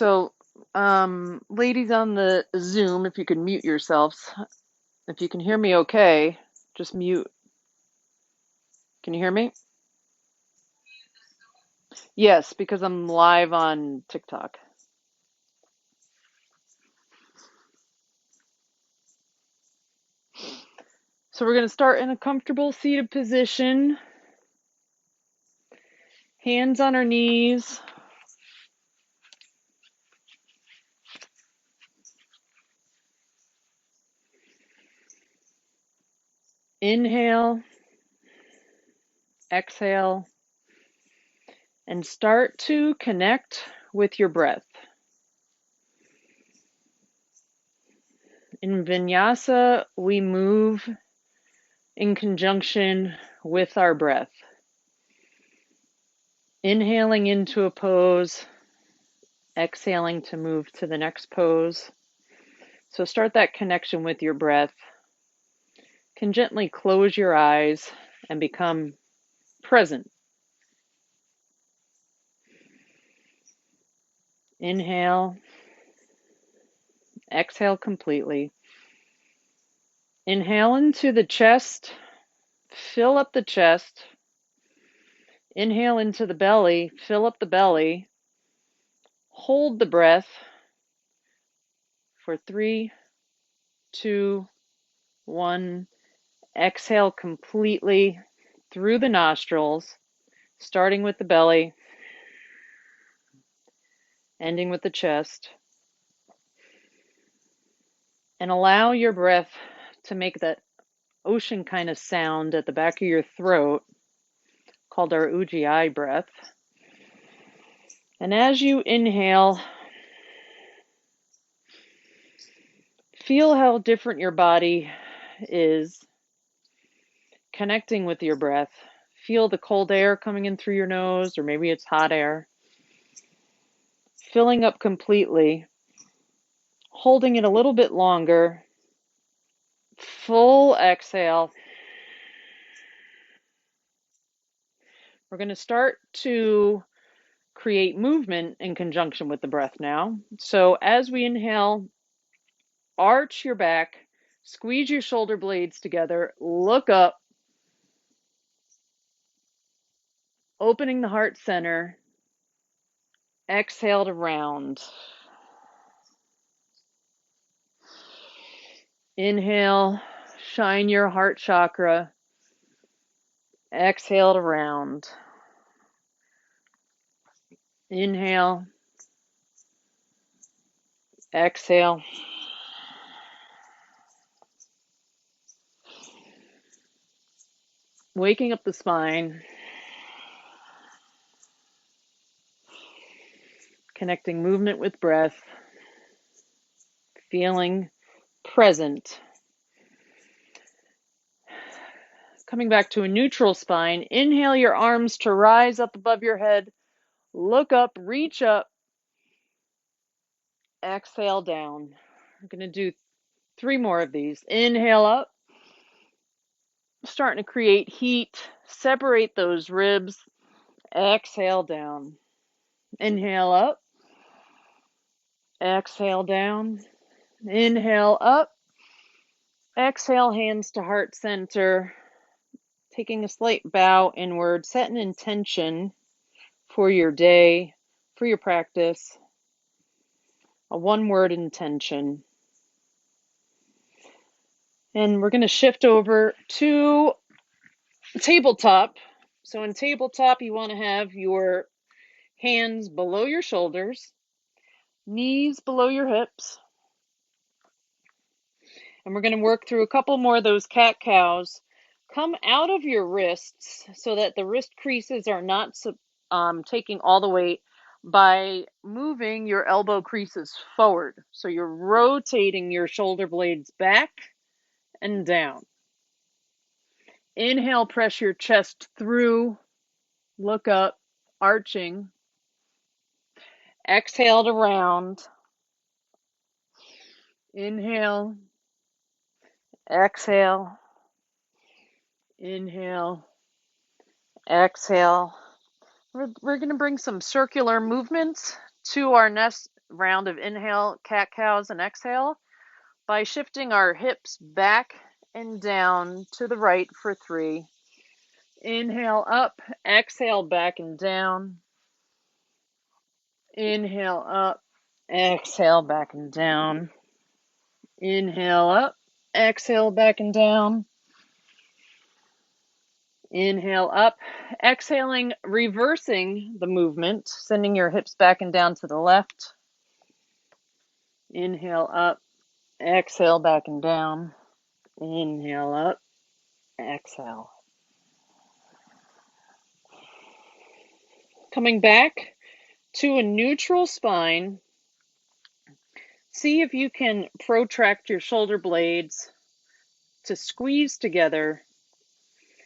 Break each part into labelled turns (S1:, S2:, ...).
S1: So, ladies on the Zoom, if you can mute yourselves. If you can hear me okay, just mute. Can you hear me? Yes, because I'm live on TikTok. So we're going to start in a comfortable seated position. Hands on our knees. Inhale, exhale, and start to connect with your breath. In Vinyasa, we move in conjunction with our breath. Inhaling into a pose, exhaling to move to the next pose. So start that connection with your breath. Can gently close your eyes and become present. Inhale, exhale completely. Inhale into the chest, fill up the chest. Inhale into the belly, fill up the belly. Hold the breath for 3, 2, 1. Exhale completely through the nostrils, starting with the belly, ending with the chest. And allow your breath to make that ocean kind of sound at the back of your throat, called our Ujjayi breath. And as you inhale, feel how different your body is connecting with your breath. Feel the cold air coming in through your nose, or maybe it's hot air. Filling up completely, holding it a little bit longer. Full exhale. We're going to start to create movement in conjunction with the breath now. So as we inhale, arch your back, squeeze your shoulder blades together, look up, opening the heart center, exhale to round. Inhale, shine your heart chakra, exhale to round. Inhale, exhale. Waking up the spine, connecting movement with breath, feeling present. Coming back to a neutral spine, inhale your arms to rise up above your head, look up, reach up, exhale down. We're going to do 3 more of these. Inhale up, starting to create heat, separate those ribs, exhale down. Inhale up, exhale down, inhale up, exhale hands to heart center, taking a slight bow inward, set an intention for your day, for your practice, a 1-word intention. And we're going to shift over to tabletop. So in tabletop, you want to have your hands below your shoulders, knees below your hips. And we're going to work through a couple more of those cat-cows. Come out of your wrists so that the wrist creases are not taking all the weight by moving your elbow creases forward. So you're rotating your shoulder blades back and down. Inhale, press your chest through, look up, arching. Exhale to round. Inhale, exhale, inhale, exhale. We're going to bring some circular movements to our round of inhale, cat-cows, and exhale by shifting our hips back and down to the right for 3. Inhale up, exhale back and down. Inhale up, exhale back and down. Inhale up, exhale back and down. Inhale up, exhaling, reversing the movement, sending your hips back and down to the left. Inhale up, exhale back and down. Inhale up, exhale. Coming back to a neutral spine, see if you can protract your shoulder blades to squeeze together.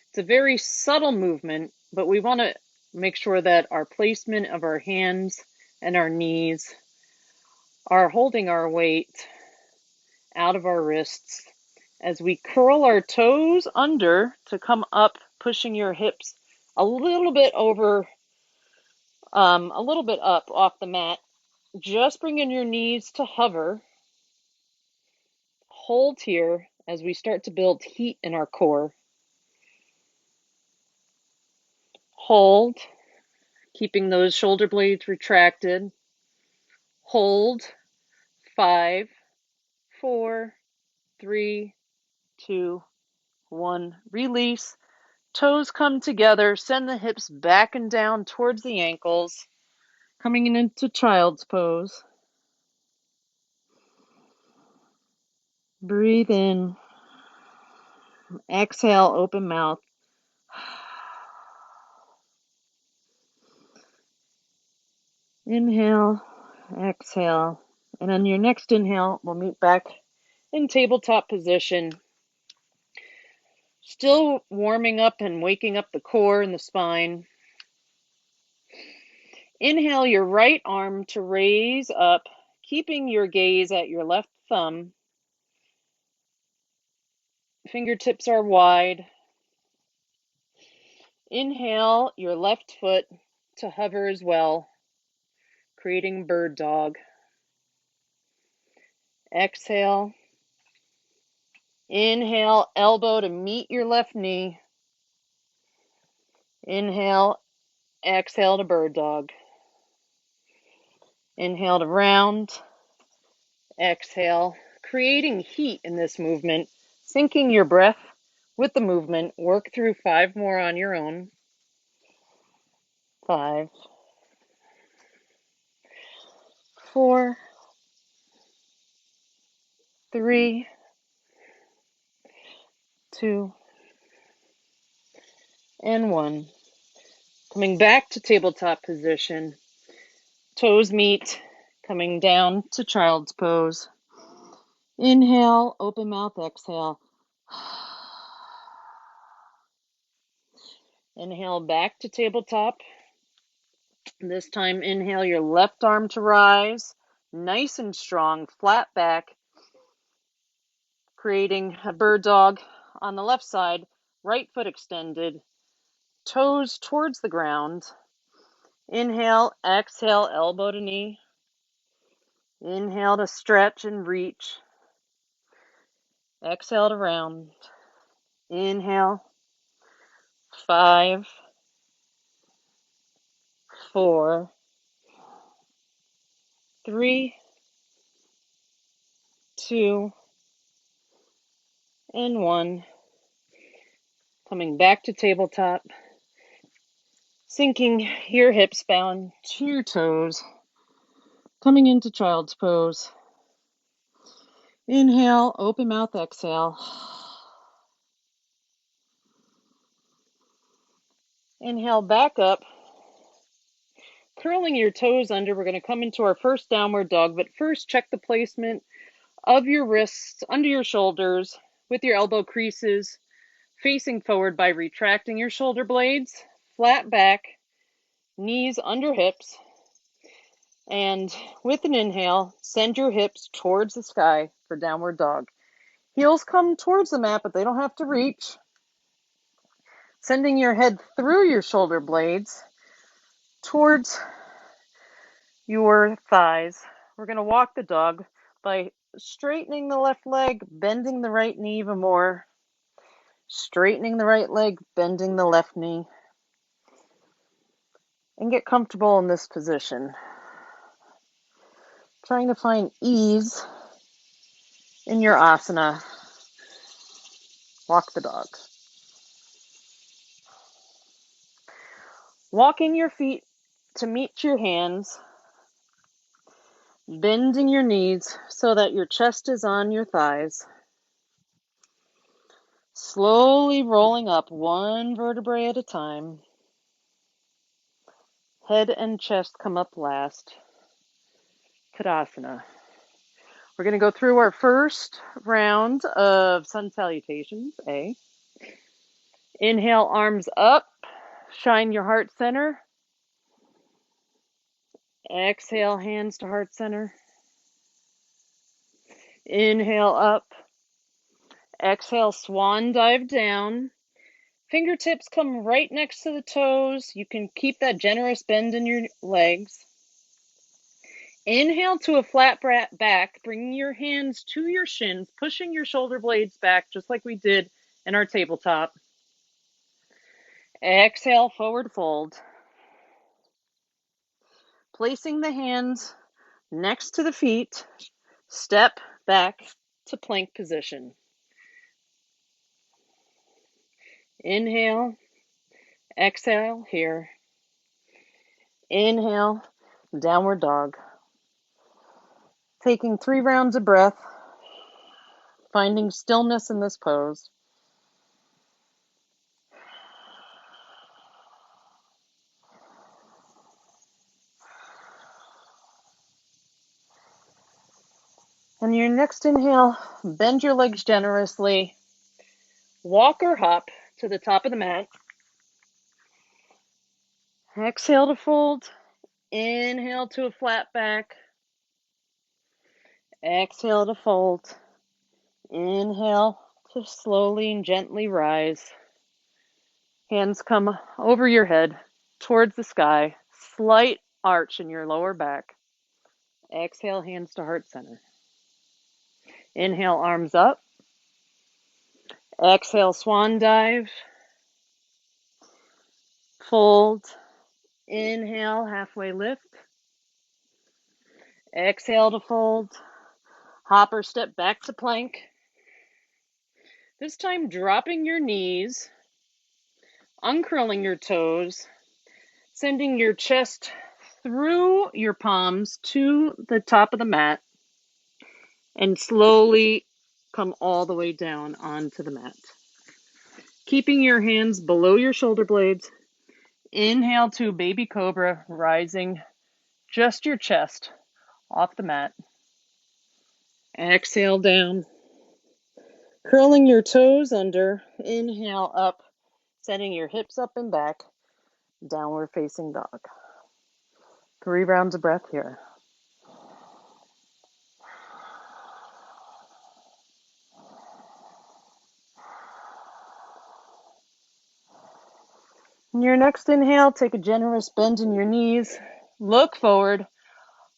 S1: It's a very subtle movement, but we want to make sure that our placement of our hands and our knees are holding our weight out of our wrists as we curl our toes under to come up, pushing your hips a little bit over, a little bit up off the mat. Just bringing your knees to hover. Hold here as we start to build heat in our core. Hold, keeping those shoulder blades retracted. Hold. 5, 4, 3, 2, 1. Release. Toes come together. Send the hips back and down towards the ankles. Coming into child's pose. Breathe in. Exhale, open mouth. Inhale, exhale. And on your next inhale, we'll meet back in tabletop position. Still warming up and waking up the core and the spine. Inhale your right arm to raise up, keeping your gaze at your left thumb. Fingertips are wide. Inhale your left foot to hover as well, creating bird dog. Exhale. Inhale, elbow to meet your left knee. Inhale, exhale to bird dog. Inhale to round. Exhale, creating heat in this movement, syncing your breath with the movement. Work through 5 more on your own. 5, 4, 3, 2, and 1. Coming back to tabletop position. Toes meet, coming down to child's pose. Inhale, open mouth, exhale. Inhale back to tabletop. This time, inhale your left arm to rise, nice and strong, flat back, creating a bird dog on the left side, right foot extended, toes towards the ground. Inhale, exhale, elbow to knee. Inhale to stretch and reach. Exhale to round. Inhale. 5, 4, 3, 2, and 1. Coming back to tabletop. Sinking your hips down to your toes. Coming into child's pose. Inhale, open mouth, exhale. Inhale back up. Curling your toes under, we're going to come into our first downward dog, but first check the placement of your wrists under your shoulders with your elbow creases facing forward by retracting your shoulder blades, flat back, knees under hips, and with an inhale, send your hips towards the sky for downward dog. Heels come towards the mat, but they don't have to reach. Sending your head through your shoulder blades towards your thighs we're going to walk the dog by straightening the left leg, bending the right knee even more, straightening the right leg, bending the left knee, and get comfortable in this position. Trying to find ease in your asana. Walk the dog. Walking your feet to meet your hands, bending your knees so that your chest is on your thighs. Slowly rolling up one vertebrae at a time. Head and chest come up last. Tadasana. We're going to go through our first round of sun salutations. Inhale, arms up. Shine your heart center. Exhale, hands to heart center. Inhale up. Exhale, swan dive down. Fingertips come right next to the toes. You can keep that generous bend in your legs. Inhale to a flat back, bringing your hands to your shins, pushing your shoulder blades back just like we did in our tabletop. Exhale, forward fold. Placing the hands next to the feet, step back to plank position. Inhale, exhale here. Inhale, downward dog. Taking 3 rounds of breath, finding stillness in this pose. On your next inhale, bend your legs generously. Walk or hop to the top of the mat. Exhale to fold. Inhale to a flat back. Exhale to fold. Inhale to slowly and gently rise. Hands come over your head towards the sky. Slight arch in your lower back. Exhale, hands to heart center. Inhale, arms up. Exhale, swan dive. Fold. Inhale, halfway lift. Exhale to fold. Hop or step back to plank. This time dropping your knees, uncurling your toes, sending your chest through your palms to the top of the mat, and slowly come all the way down onto the mat. Keeping your hands below your shoulder blades. Inhale to baby cobra, rising just your chest off the mat. Exhale down. Curling your toes under. Inhale up, sending your hips up and back. Downward facing dog. 3 rounds of breath here. In your next inhale, take a generous bend in your knees. Look forward.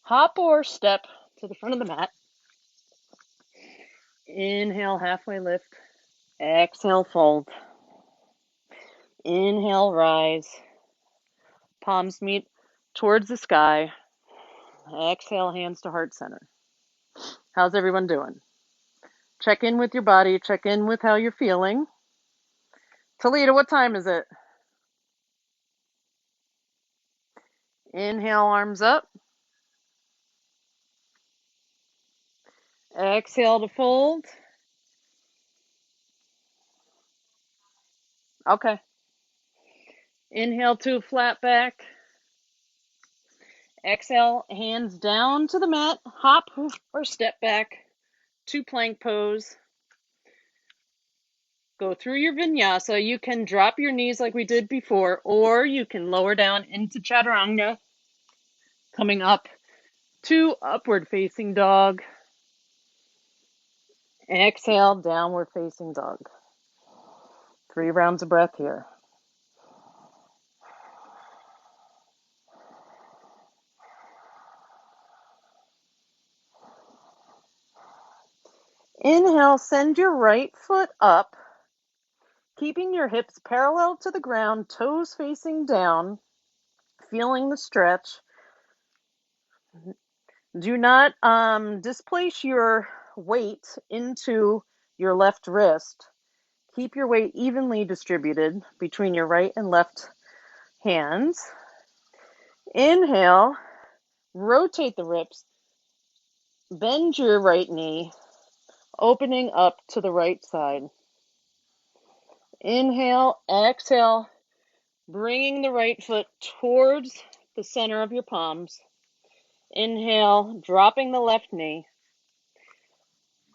S1: Hop or step to the front of the mat. Inhale, halfway lift. Exhale, fold. Inhale, rise. Palms meet towards the sky. Exhale, hands to heart center. How's everyone doing? Check in with your body. Check in with how you're feeling. Talita, what time is it? Inhale, arms up. Exhale to fold. Okay. Inhale to a flat back. Exhale, hands down to the mat. Hop or step back to plank pose. Go through your vinyasa. You can drop your knees like we did before, or you can lower down into chaturanga, coming up to upward facing dog. Exhale, downward facing dog. 3 rounds of breath here. Inhale, send your right foot up, keeping your hips parallel to the ground, toes facing down, feeling the stretch. Do not displace your weight into your left wrist. Keep your weight evenly distributed between your right and left hands. Inhale, rotate the ribs, bend your right knee, opening up to the right side. Inhale, exhale, bringing the right foot towards the center of your palms. Inhale, dropping the left knee.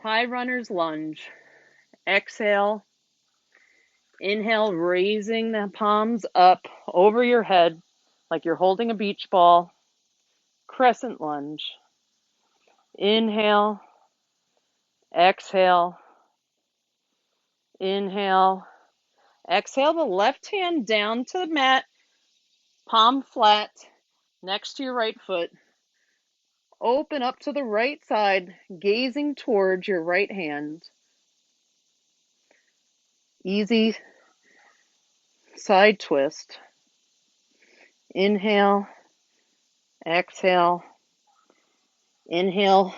S1: High runner's lunge. Exhale. Inhale, raising the palms up over your head like you're holding a beach ball. Crescent lunge. Inhale. Exhale. Inhale. Exhale the left hand down to the mat, palm flat next to your right foot. Open up to the right side, gazing towards your right hand. Easy side twist. Inhale, exhale. Inhale,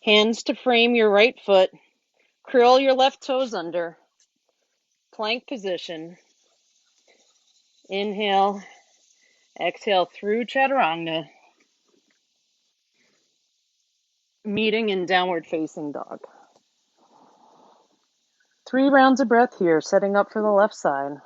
S1: hands to frame your right foot. Curl your left toes under. Plank position. Inhale, exhale through chaturanga. Meeting in downward facing dog. 3 rounds of breath here, setting up for the left side.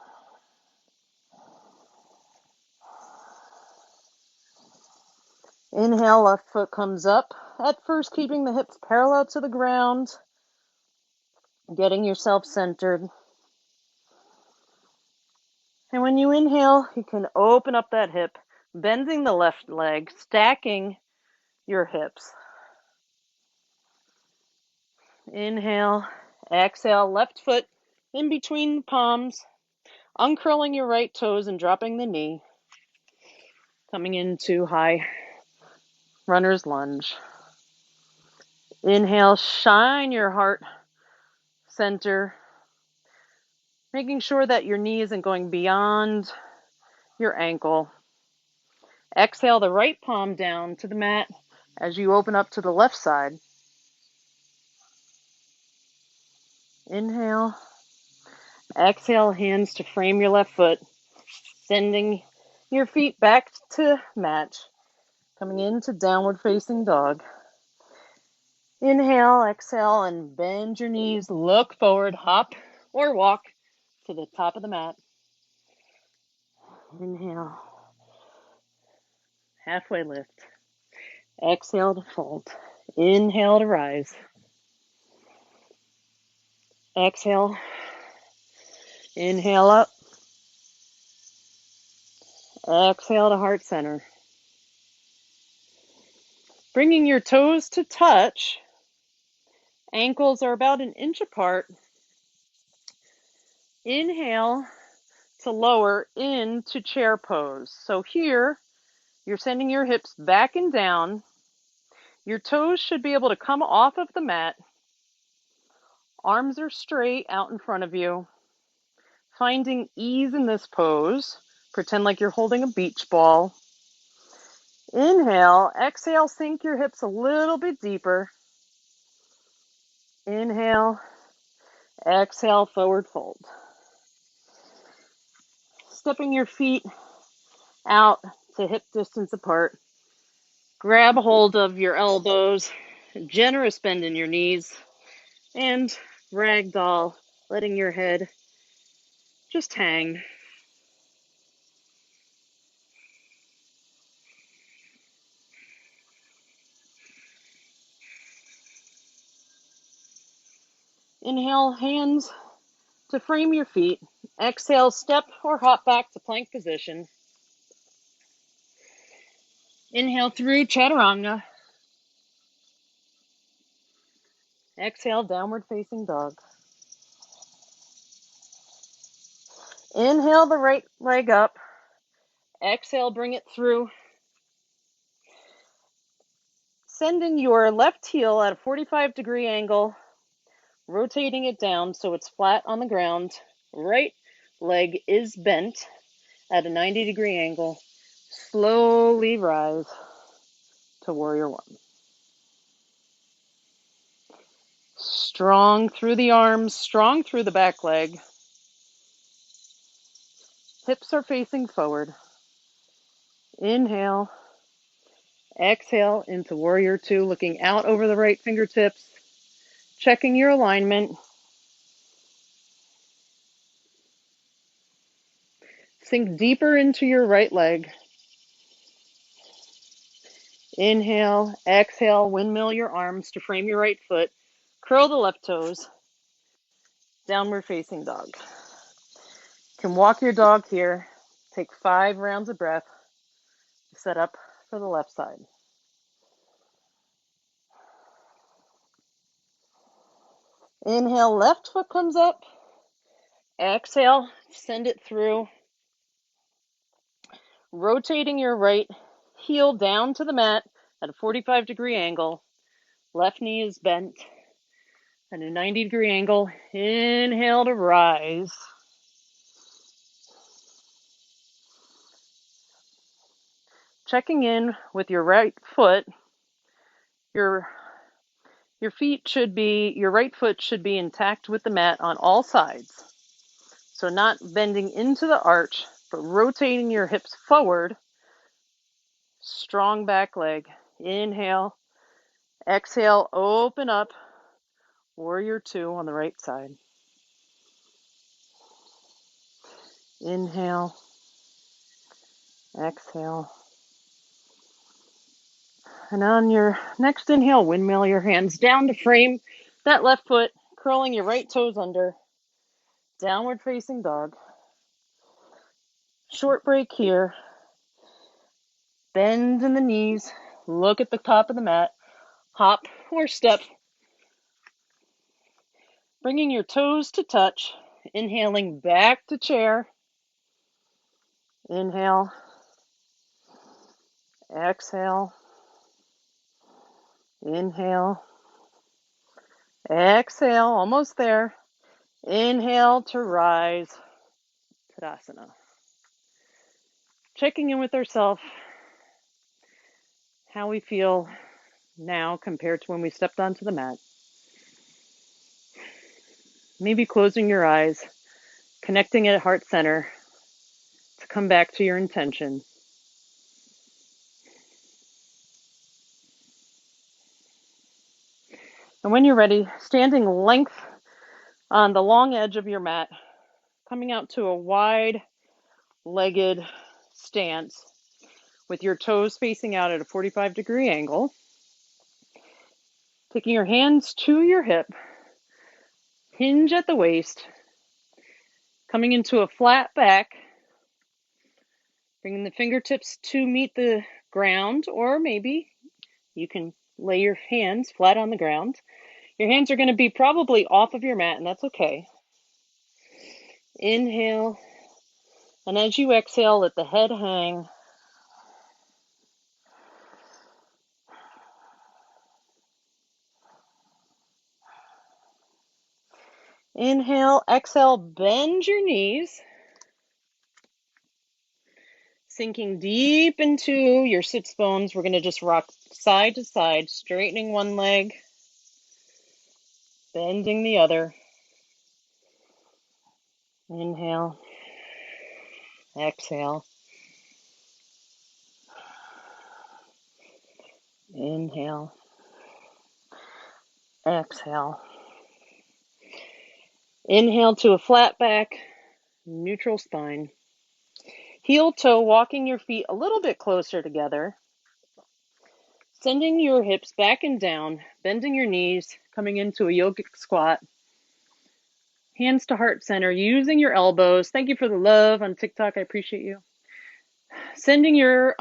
S1: Inhale, left foot comes up. At first, keeping the hips parallel to the ground, getting yourself centered. And when you inhale, you can open up that hip, bending the left leg, stacking your hips. Inhale, exhale, left foot in between the palms, uncurling your right toes and dropping the knee. Coming into high runner's lunge. Inhale, shine your heart center, making sure that your knee isn't going beyond your ankle. Exhale the right palm down to the mat as you open up to the left side. Inhale. Exhale, hands to frame your left foot, sending your feet back to match, coming into downward facing dog. Inhale, exhale, and bend your knees, look forward, hop or walk to the top of the mat. Inhale, halfway lift. Exhale to fold. Inhale to rise. Exhale. Inhale up. Exhale to heart center. Bringing your toes to touch. Ankles are about an inch apart. Inhale to lower into chair pose. So here, you're sending your hips back and down. Your toes should be able to come off of the mat. Arms are straight out in front of you. Finding ease in this pose. Pretend like you're holding a beach ball. Inhale, exhale, sink your hips a little bit deeper. Inhale, exhale, forward fold. Stepping your feet out to hip distance apart. Grab hold of your elbows, generous bend in your knees, and ragdoll, letting your head just hang. Inhale, hands to frame your feet. Exhale, step or hop back to plank position. Inhale through chaturanga. Exhale, downward facing dog. Inhale the right leg up. Exhale, bring it through. Sending your left heel at a 45-degree angle rotating it down so it's flat on the ground. Right leg is bent at a 90-degree angle. Slowly rise to warrior one. Strong through the arms, strong through the back leg. Hips are facing forward. Inhale. Exhale into warrior two, looking out over the right fingertips, checking your alignment. Sink deeper into your right leg. Inhale, exhale, windmill your arms to frame your right foot. Curl the left toes. Downward facing dog. You can walk your dog here. Take 5 rounds of breath. Set up for the left side. Inhale, left foot comes up. Exhale, send it through. Rotating your right heel down to the mat at a 45-degree angle. Left knee is bent at a 90-degree angle. Inhale to rise. Checking in with your right foot. Your right foot should be intact with the mat on all sides. So not bending into the arch, but rotating your hips forward. Strong back leg. Inhale. Exhale, open up. Warrior two on the right side. Inhale. Exhale. And on your next inhale, windmill your hands down to frame that left foot, curling your right toes under. Downward facing dog. Short break here. Bend in the knees. Look at the top of the mat. Hop or step. Bringing your toes to touch. Inhaling back to chair. Inhale. Exhale. Inhale. Exhale. Almost there. Inhale to rise. Tadasana. Checking in with ourselves. How we feel now compared to when we stepped onto the mat. Maybe closing your eyes, connecting at heart center to come back to your intention. And when you're ready, standing length on the long edge of your mat, coming out to a wide-legged stance with your toes facing out at a 45-degree angle. Taking your hands to your hip, hinge at the waist, coming into a flat back, bringing the fingertips to meet the ground, or maybe you can lay your hands flat on the ground. Your hands are going to be probably off of your mat, and that's okay. Inhale, and as you exhale, let the head hang. Inhale, exhale, bend your knees. Sinking deep into your sits bones, we're going to just rock side to side, straightening one leg, bending the other. Inhale, exhale. Inhale, exhale. Inhale to a flat back, neutral spine. Heel toe, walking your feet a little bit closer together. Sending your hips back and down, bending your knees, coming into a yogic squat. Hands to heart center, using your elbows. Thank you for the love on TikTok. I appreciate you. Sending your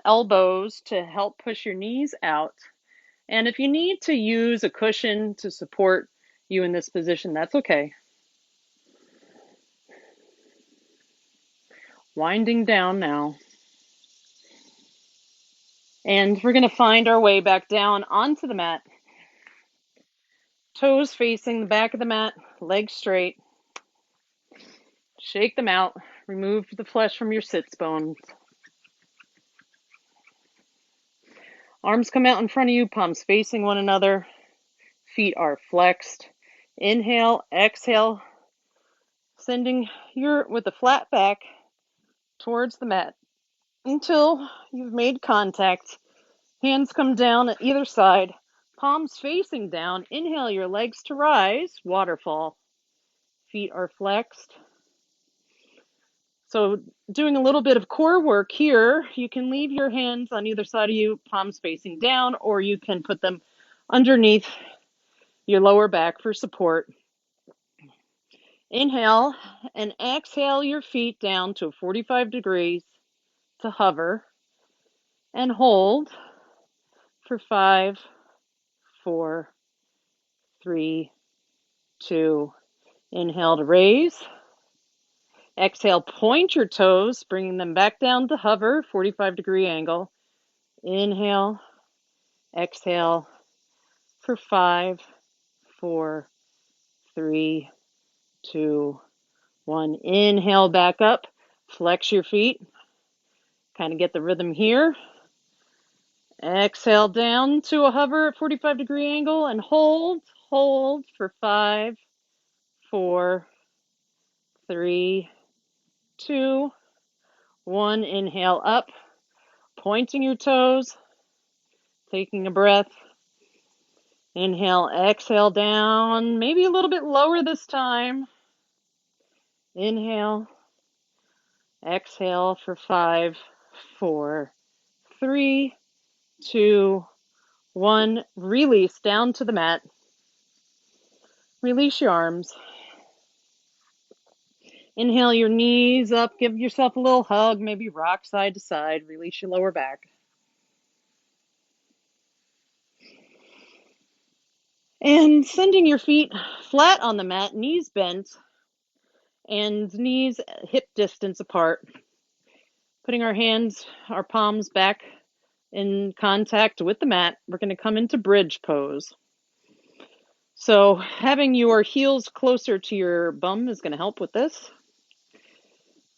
S1: elbows to help push your knees out. And if you need to use a cushion to support you in this position, that's okay. Winding down now. And we're going to find our way back down onto the mat. Toes facing the back of the mat, legs straight. Shake them out. Remove the flesh from your sits bones. Arms come out in front of you, palms facing one another. Feet are flexed. Inhale, exhale, sending with a flat back towards the mat until you've made contact. Hands come down at either side, palms facing down. Inhale your legs to rise, waterfall. Feet are flexed. So doing a little bit of core work here, you can leave your hands on either side of you, palms facing down, or you can put them underneath your lower back for support. Inhale and exhale your feet down to 45 degrees to hover and hold for 5, 4, 3, 2. Inhale to raise. Exhale, point your toes, bringing them back down to hover, 45-degree angle. Inhale, exhale for 5, 4, 3, 2, 1. Inhale back up, flex your feet, kind of get the rhythm here. Exhale down to a hover at 45-degree angle and hold for 5, 4, 3, 2, 1. Inhale up, pointing your toes, taking a breath. Inhale, exhale down, maybe a little bit lower this time. Inhale, exhale for 5, 4, 3, 2, 1. Release down to the mat. Release your arms. Inhale your knees up, give yourself a little hug, maybe rock side to side, release your lower back. And sending your feet flat on the mat, knees bent, and knees hip distance apart. Putting our palms back in contact with the mat, we're going to come into bridge pose. So having your heels closer to your bum is going to help with this.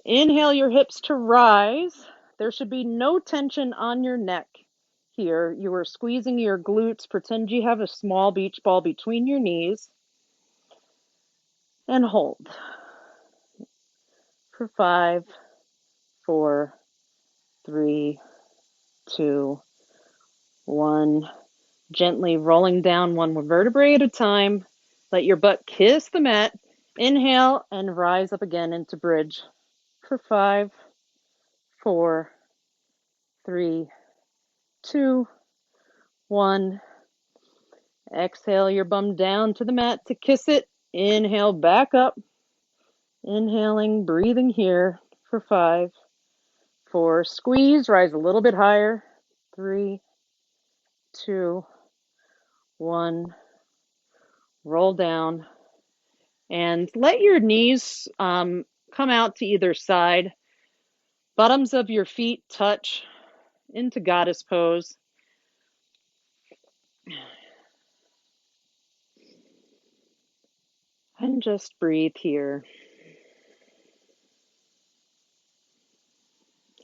S1: Inhale your hips to rise. There should be no tension on your neck here. You are squeezing your glutes. Pretend you have a small beach ball between your knees. And hold for 5, 4, 3, 2, 1. Gently rolling down one vertebrae at a time. Let your butt kiss the mat. Inhale and rise up again into bridge for 5, 4, 3, 2, 1. Exhale your bum down to the mat to kiss it. Inhale back up. Inhaling, breathing here for 5, 4. Squeeze, rise a little bit higher. 3, 2, 1. Roll down. And let your knees come out to either side. Bottoms of your feet touch into goddess pose. And just breathe here.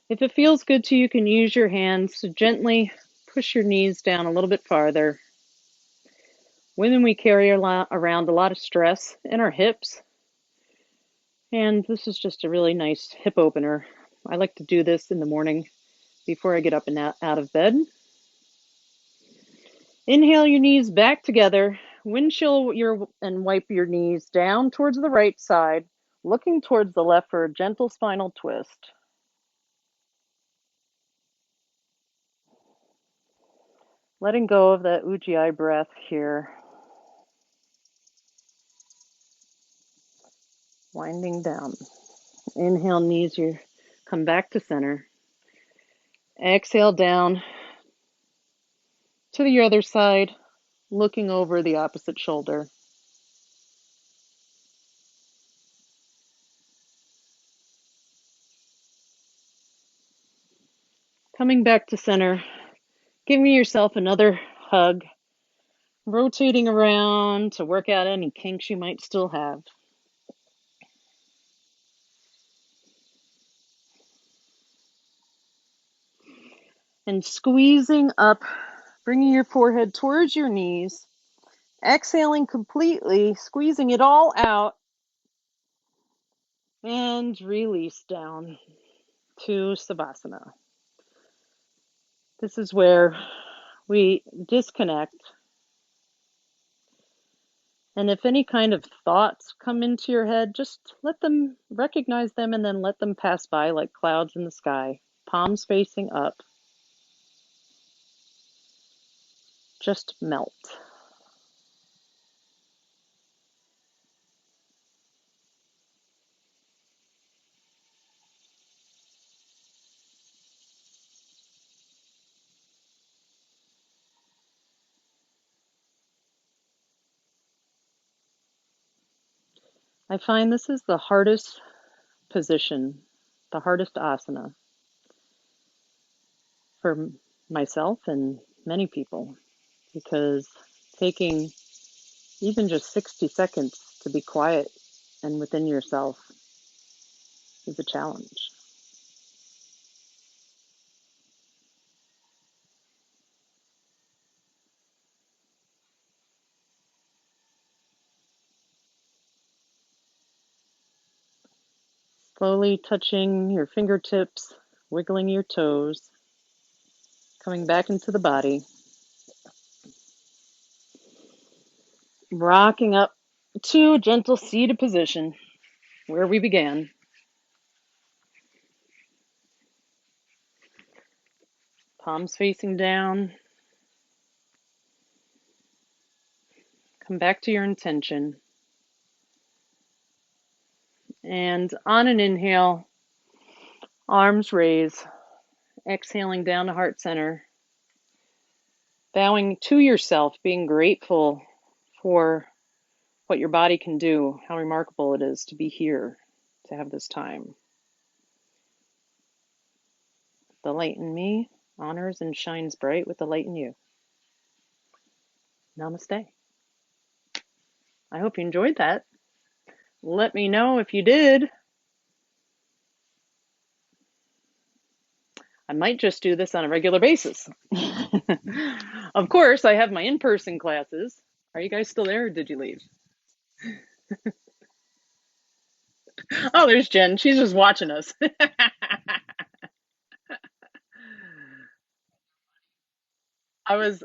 S1: If it feels good to you, you can use your hands to gently push your knees down a little bit farther. Women, we carry around a lot of stress in our hips. And this is just a really nice hip opener. I like to do this in the morning before I get up and out of bed. Inhale your knees back together. Windshield and wipe your knees down towards the right side, looking towards the left for a gentle spinal twist. Letting go of that Ujjayi breath here. Winding down. Inhale, knees, you come back to center. Exhale down to the other side, looking over the opposite shoulder. Coming back to center, giving yourself another hug, rotating around to work out any kinks you might still have. And squeezing up, bringing your forehead towards your knees, exhaling completely, squeezing it all out, and release down to Savasana. This is where we disconnect. And if any kind of thoughts come into your head, just recognize them, and then let them pass by like clouds in the sky, palms facing up. Just melt. I find this is the hardest position, the hardest asana for myself and many people, because taking even just 60 seconds to be quiet and within yourself is a challenge. Slowly touching your fingertips, wiggling your toes, coming back into the body, rocking up to a gentle seated position where we began. Palms facing down. Come back to your intention. And on an inhale, arms raise, exhaling down to heart center, bowing to yourself, being grateful for what your body can do, how remarkable it is to be here, to have this time. The light in me honors and shines bright with the light in you. Namaste. I hope you enjoyed that. Let me know if you did. I might just do this on a regular basis. Of course, I have my in-person classes. Are you guys still there, or did you leave? Oh, there's Jen. She's just watching us. I was